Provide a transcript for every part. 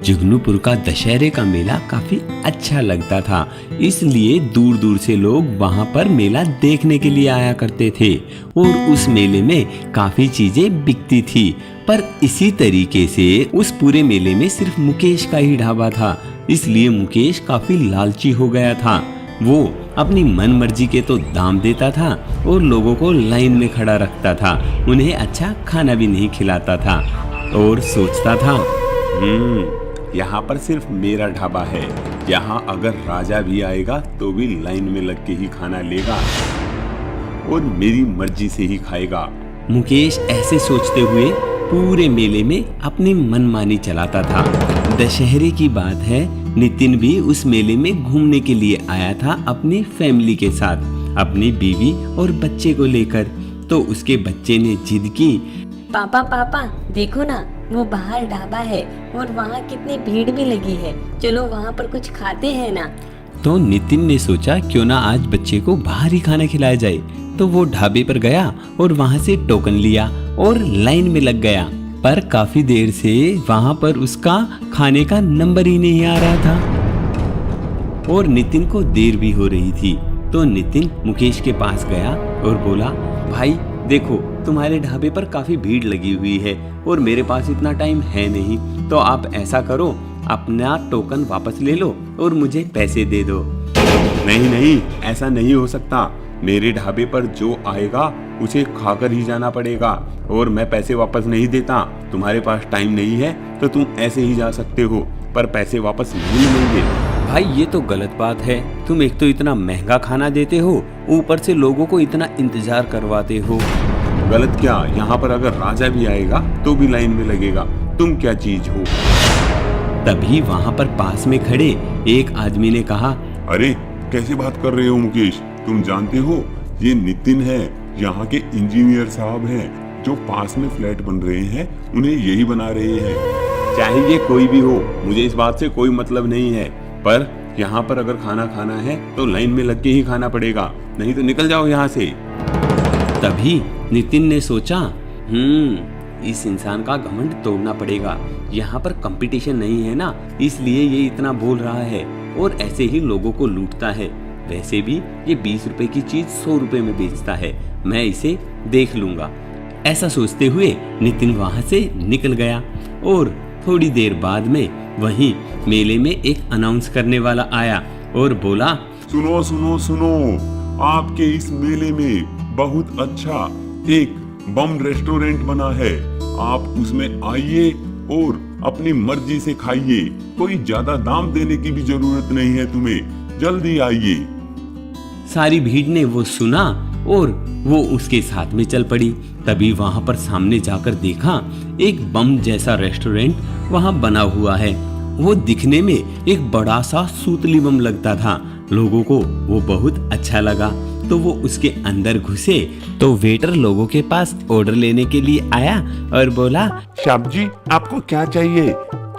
जुगनूपुर का दशहरे का मेला काफी अच्छा लगता था, इसलिए दूर दूर से लोग वहां पर मेला देखने के लिए आया करते थे और उस मेले में काफी चीजें बिकती थी। पर इसी तरीके से उस पूरे मेले में सिर्फ मुकेश का ही ढाबा था, इसलिए मुकेश काफी लालची हो गया था। वो अपनी मन मर्जी के तो दाम देता था और लोगों को लाइन में खड़ा रखता था, उन्हें अच्छा खाना भी नहीं खिलाता था और सोचता था यहाँ पर सिर्फ मेरा ढाबा है, यहाँ अगर राजा भी आएगा तो भी लाइन में लग के ही खाना लेगा और मेरी मर्जी से ही खाएगा। मुकेश ऐसे सोचते हुए पूरे मेले में अपनी मनमानी चलाता था। दशहरे की बात है, नितिन भी उस मेले में घूमने के लिए आया था अपनी फैमिली के साथ, अपनी बीवी और बच्चे को लेकर। तो उसके बच्चे ने जिद की, पापा पापा देखो ना, वो बाहर ढाबा है और वहाँ कितनी भीड़ भी लगी है, चलो वहाँ पर कुछ खाते हैं ना। तो नितिन ने सोचा क्यों ना आज बच्चे को बाहर ही खाना खिलाया जाए। तो वो ढाबे पर गया और वहाँ से टोकन लिया और लाइन में लग गया। पर काफी देर से वहाँ पर उसका खाने का नंबर ही नहीं आ रहा था और नितिन को देर भी हो रही थी। तो नितिन मुकेश के पास गया और बोला, भाई देखो तुम्हारे ढाबे पर काफी भीड़ लगी हुई है और मेरे पास इतना टाइम है नहीं, तो आप ऐसा करो, अपना टोकन वापस ले लो और मुझे पैसे दे दो। नहीं नहीं, ऐसा नहीं हो सकता, मेरे ढाबे पर जो आएगा उसे खाकर ही जाना पड़ेगा और मैं पैसे वापस नहीं देता। तुम्हारे पास टाइम नहीं है तो तुम ऐसे ही जा सकते हो, पर पैसे वापस नहीं मिलेंगे। भाई ये तो गलत बात है, तुम एक तो इतना महंगा खाना देते हो, ऊपर से लोगों को इतना इंतजार करवाते हो। गलत क्या, यहाँ पर अगर राजा भी आएगा तो भी लाइन में लगेगा, तुम क्या चीज हो। तभी वहाँ पर पास में खड़े एक आदमी ने कहा, अरे कैसे बात कर रहे हो मुकेश, तुम जानते हो ये नितिन है, यहाँ के इंजीनियर साहब हैं जो पास में फ्लैट बन रहे हैं, उन्हें यही बना रहे हैं। चाहे ये कोई भी हो, मुझे इस बात से कोई मतलब नहीं है, पर यहाँ पर अगर खाना खाना है तो लाइन में लग के ही खाना पड़ेगा, नहीं तो निकल जाओ यहाँ से। तभी नितिन ने सोचा, इस इंसान का घमंड तोड़ना पड़ेगा, यहाँ पर कंपटीशन नहीं है ना, इसलिए ये इतना बोल रहा है और ऐसे ही लोगों को लूटता है। वैसे भी ये 20 रुपए की चीज 100 रुपए में बेचता है, मैं इसे देख लूंगा। ऐसा सोचते हुए नितिन वहां से निकल गया और थोड़ी देर बाद में वहीं मेले में एक अनाउंस करने वाला आया और बोला, सुनो सुनो सुनो, आपके इस मेले में बहुत अच्छा एक बम रेस्टोरेंट बना है, आप उसमें आइए और अपनी मर्जी से खाइए, कोई ज्यादा दाम देने की भी जरूरत नहीं है तुम्हें, जल्दी आइए। सारी भीड़ ने वो सुना और वो उसके साथ में चल पड़ी। तभी वहां पर सामने जाकर देखा एक बम जैसा रेस्टोरेंट वहां बना हुआ है। वो दिखने में एक बड़ा सा सूतली बम लगता था, लोगों को वो बहुत अच्छा लगा। तो वो उसके अंदर घुसे तो वेटर लोगों के पास ऑर्डर लेने के लिए आया और बोला, साहब जी आपको क्या चाहिए,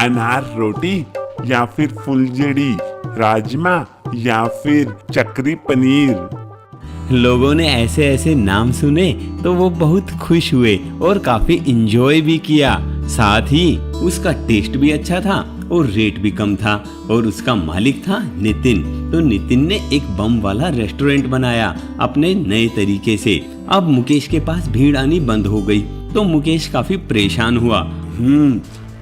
अनार रोटी या फिर फुलझड़ी, राजमा या फिर चक्री पनीर। लोगों ने ऐसे ऐसे नाम सुने तो वो बहुत खुश हुए और काफी इंजॉय भी किया। साथ ही उसका टेस्ट भी अच्छा था और रेट भी कम था और उसका मालिक था नितिन। तो नितिन ने एक बम वाला रेस्टोरेंट बनाया अपने नए तरीके से। अब मुकेश के पास भीड़ आनी बंद हो गई तो मुकेश काफी परेशान हुआ।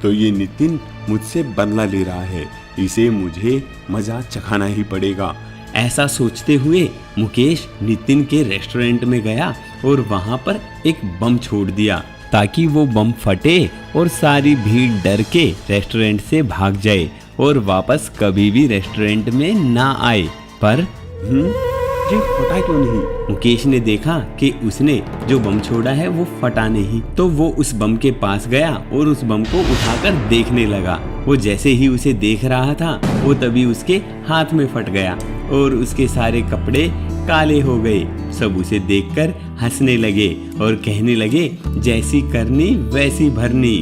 तो ये नितिन मुझसे बदला ले रहा है, इसे मुझे मजा चखाना ही पड़ेगा। ऐसा सोचते हुए मुकेश नितिन के रेस्टोरेंट में गया और वहां पर एक बम छोड़ दिया ताकि वो बम फटे और सारी भीड़ डर के रेस्टोरेंट से भाग जाए और वापस कभी भी रेस्टोरेंट में ना आए। पर ये फटा क्यों नहीं? मुकेश ने देखा कि उसने जो बम छोड़ा है वो फटा नहीं, तो वो उस बम के पास गया और उस बम को उठाकर देखने लगा। वो जैसे ही उसे देख रहा था वो तभी उसके हाथ में फट गया और उसके सारे कपड़े काले हो गए। सब उसे देखकर हंसने लगे और कहने लगे, जैसी करनी वैसी भरनी।